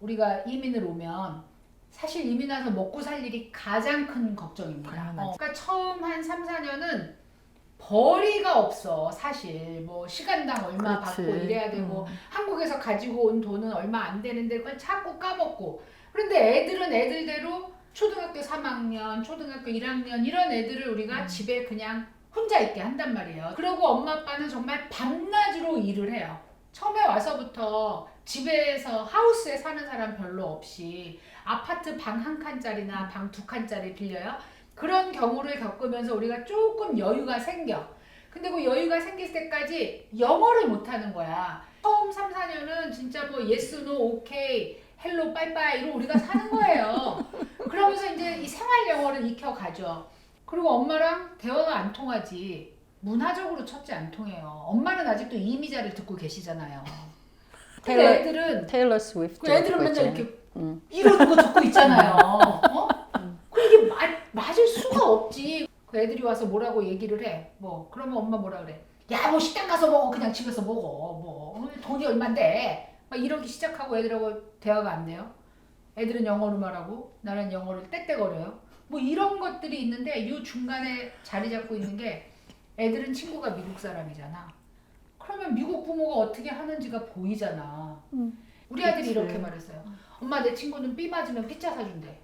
우리가 이민을 오면 사실 이민 와서 먹고 살 일이 가장 큰 걱정입니다. 그러니까 처음 한 3, 4년은 벌이가 없어. 사실 뭐 시간당 얼마 그렇지. 받고 이래야 되고 한국에서 가지고 온 돈은 얼마 안 되는데 그걸 자꾸 까먹고. 그런데 애들은 애들대로 초등학교 3학년, 초등학교 1학년 이런 애들을 우리가 집에 그냥 혼자 있게 한단 말이에요. 그리고 엄마 아빠는 정말 밤낮으로 일을 해요. 처음에 와서부터 집에서 하우스에 사는 사람 별로 없이 아파트 방 한 칸짜리나 방 두 칸짜리 빌려요. 그런 경우를 겪으면서 우리가 조금 여유가 생겨. 근데 그 여유가 생길 때까지 영어를 못하는 거야. 처음 3, 4년은 진짜 뭐 yes, no, okay, hello, bye bye 이러고 우리가 사는 거예요. 그러면서 이제 이 생활 영어를 익혀가죠. 그리고 엄마랑 대화가 안 통하지. 문화적으로 첫째 안 통해요. 엄마는 아직도 이미자를 듣고 계시잖아요. 근데 애들은 테일러 스위프트. 그 애들은 맨날 이렇게 이러는 거 듣고 있잖아요. 어? 그 이게 맞을 수가 없지. 그 애들이 와서 뭐라고 얘기를 해. 뭐 그러면 엄마 뭐라 그래? 야, 뭐 식당 가서 먹어. 그냥 집에서 먹어. 뭐 돈이 얼만데? 막 이러기 시작하고 애들하고 대화가 안 돼요. 애들은 영어로 말하고 나는 영어를 떼떼거려요. 뭐 이런 것들이 있는데 이 중간에 자리 잡고 있는 게 애들은 친구가 미국 사람이잖아. 그러면 미국 부모가 어떻게 하는지가 보이잖아. 우리 아들이 그치. 이렇게 말했어요. 엄마 내 친구는 B 맞으면 피자 사준대.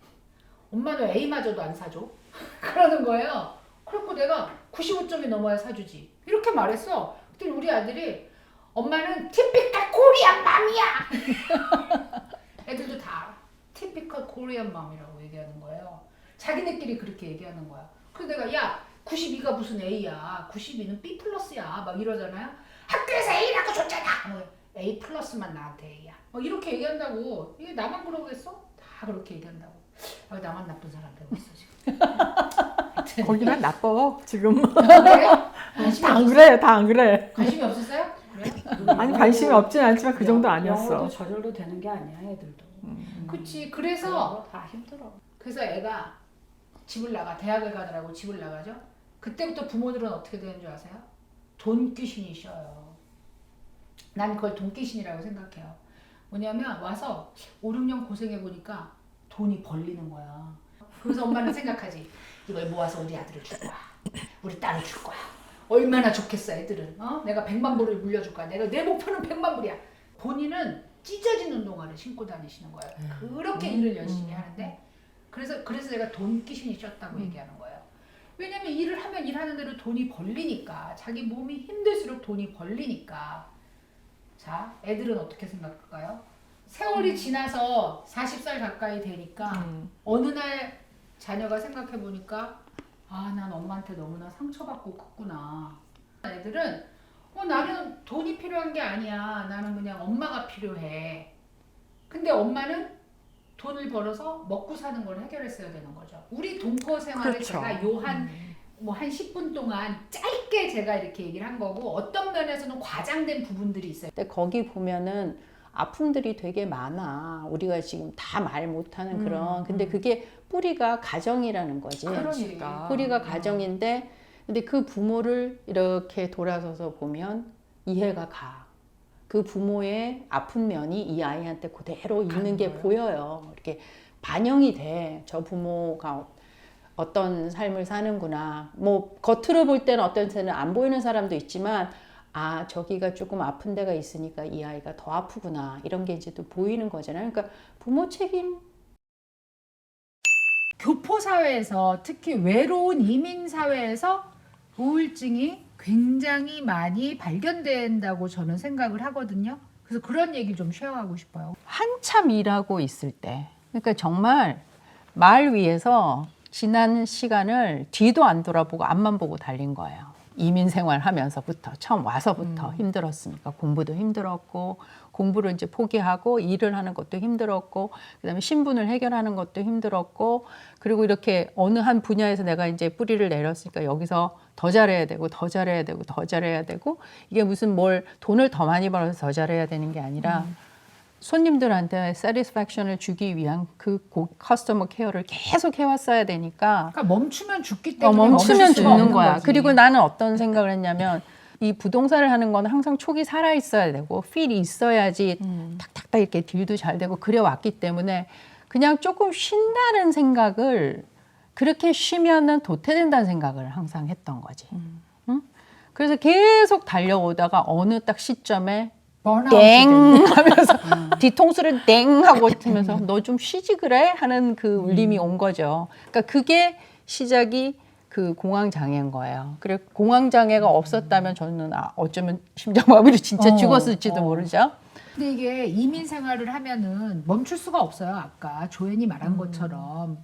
엄마는 A 맞아도 안 사줘. 그러는 거예요. 그래서 내가 95점이 넘어야 사주지. 이렇게 말했어. 그랬더니 우리 아들이 엄마는 티피컬 코리안 맘이야. 애들도 다 티피컬 코리안 맘이라고 얘기하는 거예요. 자기네끼리 그렇게 얘기하는 거야. 그래서 내가 야 92가 무슨 A야. 92는 B 플러스야. 막 이러잖아요. 학교에서 A라고 줬잖아. 뭐 A 플러스만 나한테 A야. 막 이렇게 얘기한다고. 이게 나만 그러겠어? 다 그렇게 얘기한다고. 아, 나만 나쁜 사람 되고 있어 지금. 거기는 나빠 지금. 그래요? 관심이 다 안 없었어요? 그래, 다 안 그래. 관심이 없었어요? 그래요? 아니 관심이 없진 않지만 그 정도 영어도 아니었어. 저절로 되는 게 아니야 애들도. 그치. 그래서 영어 다 힘들어. 그래서 애가 집을 나가. 대학을 가더라고. 집을 나가죠. 그때부터 부모들은 어떻게 되는 줄 아세요? 돈 귀신이 쉬어요. 난 그걸 돈 귀신이라고 생각해요. 뭐냐면 와서 5, 6년 고생해보니까 돈이 벌리는 거야. 그래서 엄마는 생각하지. 이걸 모아서 우리 아들을 줄 거야. 우리 딸을 줄 거야. 얼마나 좋겠어 애들은. 내가 100만 불을 물려줄 거야. 내 목표는 100만 불이야. 본인은 찢어진 운동화를 신고 다니시는 거예요. 그렇게 일을 열심히 하는데 그래서 내가 돈 귀신이 쉬었다고 얘기하는 거예요. 왜냐면 일을 하면 일하는 대로 돈이 벌리니까. 자기 몸이 힘들수록 돈이 벌리니까. 자, 애들은 어떻게 생각할까요? 세월이 지나서 40살 가까이 되니까 어느 날 자녀가 생각해보니까 아, 난 엄마한테 너무나 상처받고 컸구나. 애들은 나는 돈이 필요한 게 아니야. 나는 그냥 엄마가 필요해. 근데 엄마는 돈을 벌어서 먹고 사는 걸 해결했어야 되는 거죠. 우리 동거 생활을 그렇죠. 제가 한 10분 동안 짧게 제가 이렇게 얘기를 한 거고 어떤 면에서는 과장된 부분들이 있어요. 근데 거기 보면은 아픔들이 되게 많아. 우리가 지금 다 말 못하는 그런. 근데 그게 뿌리가 가정이라는 거지. 그러니까. 뿌리가 가정인데, 근데 그 부모를 이렇게 돌아서서 보면 이해가 가. 그 부모의 아픈 면이 이 아이한테 그대로 있는 게 보여요. 이렇게 반영이 돼. 저 부모가 어떤 삶을 사는구나. 뭐 겉으로 볼 때는 어떤 때는 안 보이는 사람도 있지만 아, 저기가 조금 아픈 데가 있으니까 이 아이가 더 아프구나. 이런 게 이제 또 보이는 거잖아요. 그러니까 부모 책임. 교포 사회에서 특히 외로운 이민 사회에서 우울증이 굉장히 많이 발견된다고 저는 생각을 하거든요. 그래서 그런 얘기 좀 쉐어하고 싶어요. 한참 일하고 있을 때. 그러니까 정말 말 위에서 지난 시간을 뒤도 안 돌아보고 앞만 보고 달린 거예요. 이민 생활하면서부터 처음 와서부터 힘들었으니까 공부도 힘들었고 공부를 이제 포기하고 일을 하는 것도 힘들었고 그다음에 신분을 해결하는 것도 힘들었고 그리고 이렇게 어느 한 분야에서 내가 이제 뿌리를 내렸으니까 여기서 더 잘해야 되고 더 잘해야 되고 더 잘해야 되고 이게 무슨 뭘 돈을 더 많이 벌어서 더 잘해야 되는 게 아니라 손님들한테 satisfaction을 주기 위한 그 커스터머 케어를 계속 해왔어야 되니까 그러니까 멈추면 죽기 때문에 멈추면 멈출 수가 죽는 없는 거야. 거지. 그리고 나는 어떤 생각을 했냐면 이 부동산을 하는 건 항상 촉이 살아 있어야 되고 필이 있어야지 탁탁 딱 이렇게 딜도 잘 되고 그래왔기 때문에 그냥 조금 쉰다는 생각을 그렇게 쉬면은 도태된다는 생각을 항상 했던 거지. 응? 그래서 계속 달려오다가 어느 딱 시점에 번아웃이 땡 되는. 하면서 뒤통수를 땡 하고 치면서 너 좀 쉬지 그래? 하는 그 울림이 온 거죠. 그러니까 그게 시작이 그 공황장애인 거예요. 그래 공황장애가 없었다면 저는 어쩌면 심장마비로 진짜 죽었을지도 모르죠. 근데 이게 이민 생활을 하면은 멈출 수가 없어요. 아까 조연이 말한 것처럼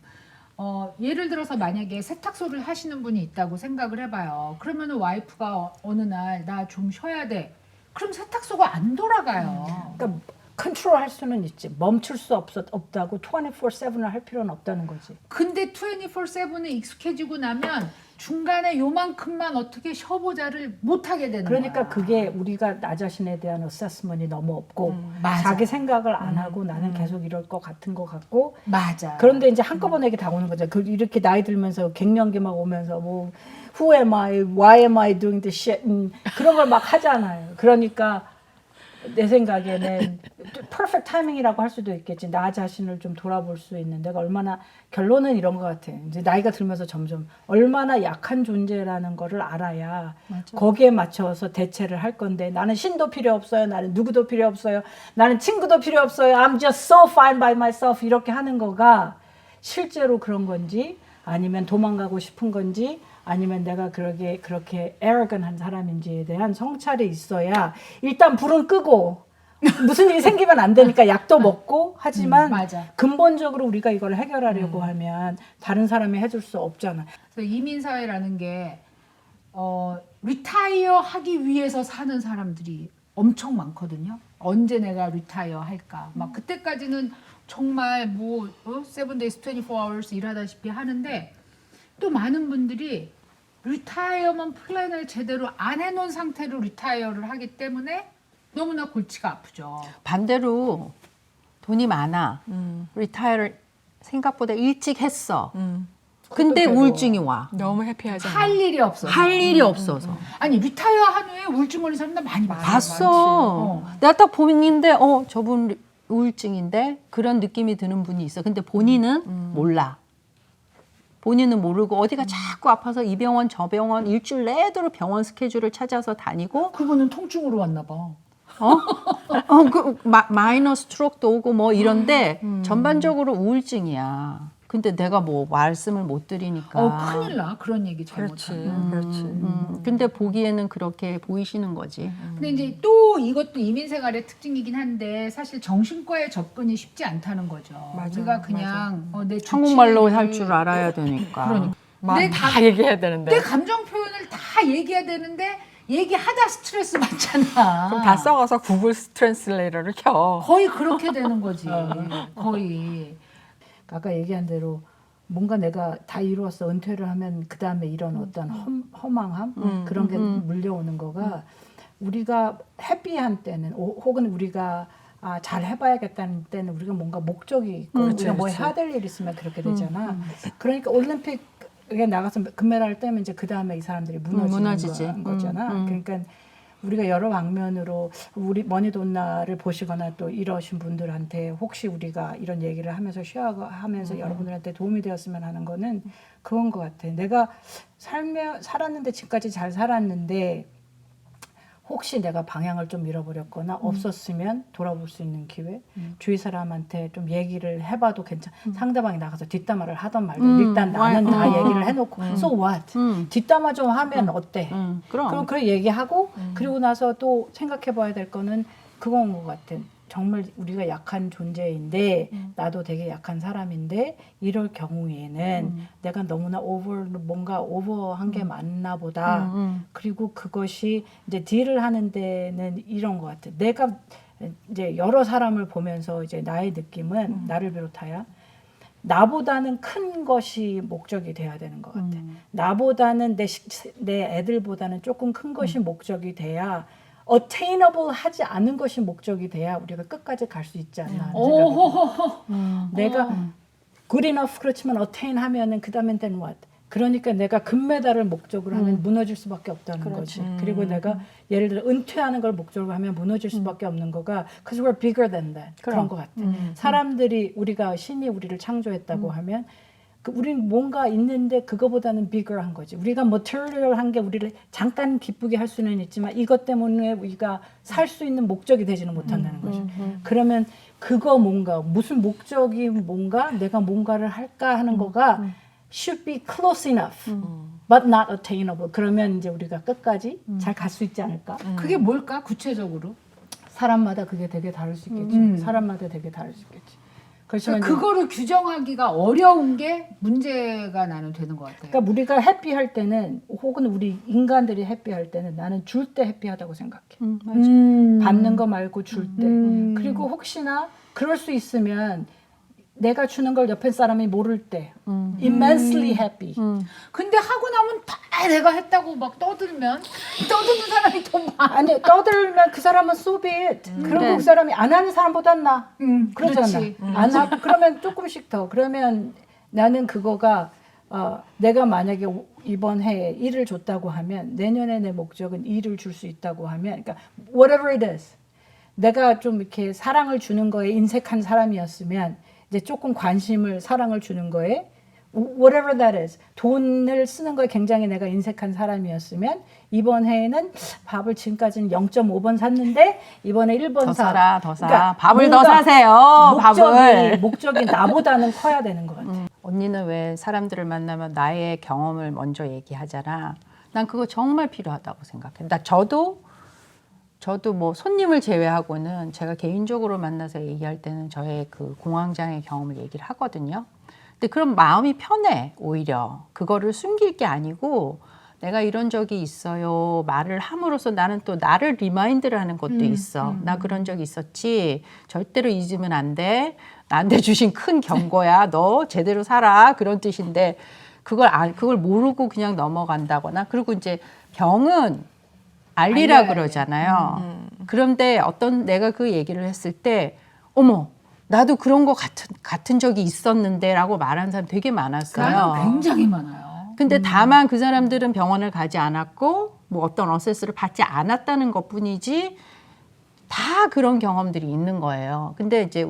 예를 들어서 만약에 세탁소를 하시는 분이 있다고 생각을 해봐요. 그러면은 와이프가 어느 날 나 좀 쉬어야 돼. 그럼 세탁소가 안 돌아가요. 그러니까 컨트롤할 수는 있지. 멈출 수 없다고 24/7을 할 필요는 없다는 거지. 근데 24/7에 익숙해지고 나면 중간에 요만큼만 어떻게 쉬어보자를 못하게 되는 그러니까 거야. 그게 우리가 나 자신에 대한 어세스먼이 너무 없고 맞아. 자기 생각을 안 하고 나는 계속 이럴 것 같은 것 같고 맞아. 그런데 이제 한꺼번에 이게 다 오는 거죠. 이렇게 나이 들면서 갱년기 막 오면서 뭐 Who am I? Why am I doing this shit? 그런 걸 막 하잖아요. 그러니까 내 생각에는 퍼펙트 타이밍이라고 할 수도 있겠지. 나 자신을 좀 돌아볼 수 있는 내가 얼마나 결론은 이런 것 같아. 이제 나이가 들면서 점점 얼마나 약한 존재라는 거를 알아야 거기에 맞춰서 대체를 할 건데 나는 신도 필요 없어요. 나는 누구도 필요 없어요. 나는 친구도 필요 없어요. I'm just so fine by myself 이렇게 하는 거가 실제로 그런 건지 아니면 도망가고 싶은 건지 아니면 내가 그렇게 arrogant한 사람인지에 대한 성찰이 있어야 일단 불은 끄고 무슨 일이 생기면 안 되니까 약도 먹고 하지만 맞아. 근본적으로 우리가 이걸 해결하려고 하면 다른 사람이 해줄 수 없잖아. 그래서 이민 사회라는 게 리타이어 하기 위해서 사는 사람들이 엄청 많거든요. 언제 내가 리타이어 할까? 막 그때까지는 정말 뭐 7 days 24 hours 일하다시피 하는데 또 많은 분들이 리타이어먼 플랜을 제대로 안 해놓은 상태로 리타이어를 하기 때문에 너무나 골치가 아프죠. 반대로 돈이 많아. 리타이어를 생각보다 일찍 했어. 근데 괴로워. 우울증이 와. 너무 해피하잖아. 할 일이 없어. 할 일이 없어서. 아니 리타이어 한 후에 우울증 걸린 사람들 많이 봤어. 봤어. 내가 딱 보는데 저분 우울증인데 그런 느낌이 드는 분이 있어. 근데 본인은 몰라. 본인은 모르고 어디가 자꾸 아파서 이 병원 저 병원 일주일 내도록 병원 스케줄을 찾아서 다니고 그분은 통증으로 왔나 봐. 마이너 스트로크도 오고 뭐 이런데 전반적으로 우울증이야. 근데 내가 뭐 말씀을 못 드리니까. 큰일 나. 그런 얘기 그렇지, 잘못하면. 그렇지. 근데 보기에는 그렇게 보이시는 거지. 근데 이제 또 이것도 이민 생활의 특징이긴 한데 사실 정신과에 접근이 쉽지 않다는 거죠. 맞아, 우리가 그냥 내 한국말로 주치의를- 할 줄 알아야 되니까. 그러니까. 다 얘기해야 되는데. 내 감정 표현을 다 얘기해야 되는데 얘기하다 스트레스 받잖아. 그럼 다 써가서 구글 트랜슬레이터를 켜. 거의 그렇게 되는 거지. 거의. 아까 얘기한 대로 뭔가 내가 다 이루었어 은퇴를 하면 그 다음에 이런 어떤 허망함 그런 게 물려오는 거가 우리가 해피한 때는 혹은 우리가 잘 해봐야겠다는 때는 우리가 뭔가 목적이 있고 우리가 뭐 해야 될 일 있으면 그렇게 되잖아. 그러니까 올림픽에 나가서 금메달을 따면 이제 그 다음에 이 사람들이 무너지는 거잖아. 그러니까 우리가 여러 방면으로 우리 머니돈나를 보시거나 또 이러신 분들한테 혹시 우리가 이런 얘기를 하면서 쉐어하면서 여러분들한테 도움이 되었으면 하는 거는 그건 것 같아. 내가 살았는데 지금까지 잘 살았는데 혹시 내가 방향을 좀 잃어버렸거나 없었으면 돌아볼 수 있는 기회 주위 사람한테 좀 얘기를 해봐도 상대방이 나가서 뒷담화를 하던 말든 일단 나는 다 얘기를 해놓고 so what 뒷담화 좀 하면 어때 그럼 그래 얘기하고 그리고 나서 또 생각해봐야 될 거는 그건 것 같아. 정말 우리가 약한 존재인데 나도 되게 약한 사람인데 이럴 경우에는 내가 너무나 뭔가 오버한 게 맞나 보다. 그리고 그것이 이제 딜을 하는 데는 이런 것 같아. 내가 이제 여러 사람을 보면서 이제 나의 느낌은 나를 비롯하여 나보다는 큰 것이 목적이 돼야 되는 것 같아. 나보다는 내 애들보다는 조금 큰 것이 목적이 돼야 attainable 하지 않은 것이 목적이 돼야 우리가 끝까지 갈 수 있지 않나 하는 생각이 들어요. 내가 good enough 그렇지만 attain 하면은 그 다음엔 then what? 그러니까 내가 금메달을 목적으로 하면 무너질 수밖에 없다는 거지. 그리고 내가 예를 들어 은퇴하는 걸 목적으로 하면 무너질 수밖에 없는 거가 because we're bigger than that. 그런 것 같아. 사람들이 우리가 신이 우리를 창조했다고 하면 우리는 뭔가 있는데 그거보다는 bigger한 거지. 우리가 material한 게 우리를 잠깐 기쁘게 할 수는 있지만 이것 때문에 우리가 살 수 있는 목적이 되지는 못한다는 거죠. 그러면 그거 뭔가 무슨 목적이 뭔가 내가 뭔가를 할까 하는 거가 should be close enough, but not attainable. 그러면 이제 우리가 끝까지 잘 갈 수 있지 않을까? 그게 뭘까 구체적으로? 사람마다 그게 되게 다를 수 있겠지. 사람마다 되게 다를 수 있겠지. 그렇지만 그러니까 그거를 규정하기가 어려운 게 문제가 나는 되는 것 같아요. 그러니까 우리가 해피할 때는 혹은 우리 인간들이 해피할 때는 나는 줄 때 해피하다고 생각해. 받는 거 말고 줄 때. 그리고 혹시나 그럴 수 있으면 내가 주는 걸 옆에 사람이 모를 때 immensely happy. 근데 하고 나면 다 내가 했다고 막 떠들면 떠드는 사람이 더 많아. 아니 떠들면 그 사람은 so be it. 그리고 네. 그 사람이 안 하는 사람보단 나. 그러잖아. 그렇지. 안 하고 그러면 조금씩 더. 그러면 나는 그거가 내가 만약에 이번 해에 1을 줬다고 하면 내년에 내 목적은 2를 줄 수 있다고 하면 그러니까 whatever it is. 내가 좀 이렇게 사랑을 주는 거에 인색한 사람이었으면 이제 조금 관심을 사랑을 주는 거에 whatever that is 돈을 쓰는 거에 굉장히 내가 인색한 사람이었으면 이번 해에는 밥을 지금까지는 0.5번 샀는데 이번에 1번 더 사. 사라, 더 사. 그러니까 밥을 더 뭔가 사세요. 밥을. 목적이 나보다는 커야 되는 것 같아. 언니는 왜 사람들을 만나면 나의 경험을 먼저 얘기하잖아. 난 그거 정말 필요하다고 생각해. 저도 뭐 손님을 제외하고는 제가 개인적으로 만나서 얘기할 때는 저의 그 공황장애 경험을 얘기를 하거든요. 근데 그럼 마음이 편해, 오히려. 그거를 숨길 게 아니고 내가 이런 적이 있어요. 말을 함으로써 나는 또 나를 리마인드를 하는 것도 있어. 나 그런 적 있었지. 절대로 잊으면 안 돼. 나한테 주신 큰 경고야. 너 제대로 살아. 그런 뜻인데 그걸 모르고 그냥 넘어간다거나. 그리고 이제 병은 알리라 그러잖아요. 그런데 내가 그 얘기를 했을 때 어머 나도 그런 거 같은 적이 있었는데 라고 말하는 사람 되게 많았어요. 굉장히 많아요. 근데 다만 그 사람들은 병원을 가지 않았고 뭐 어떤 어세스를 받지 않았다는 것뿐이지 다 그런 경험들이 있는 거예요. 근데 이제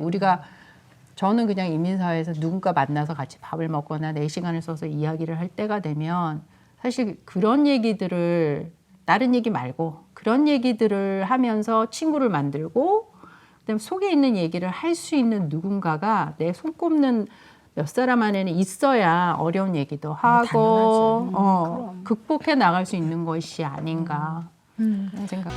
저는 그냥 이민사회에서 누군가 만나서 같이 밥을 먹거나 4시간을 써서 이야기를 할 때가 되면 사실 그런 얘기들을 다른 얘기 말고 그런 얘기들을 하면서 친구를 만들고 그다음에 속에 있는 얘기를 할 수 있는 누군가가 내 손꼽는 몇 사람 안에는 있어야 어려운 얘기도 하고 극복해 나갈 수 있는 것이 아닌가 그런 생각.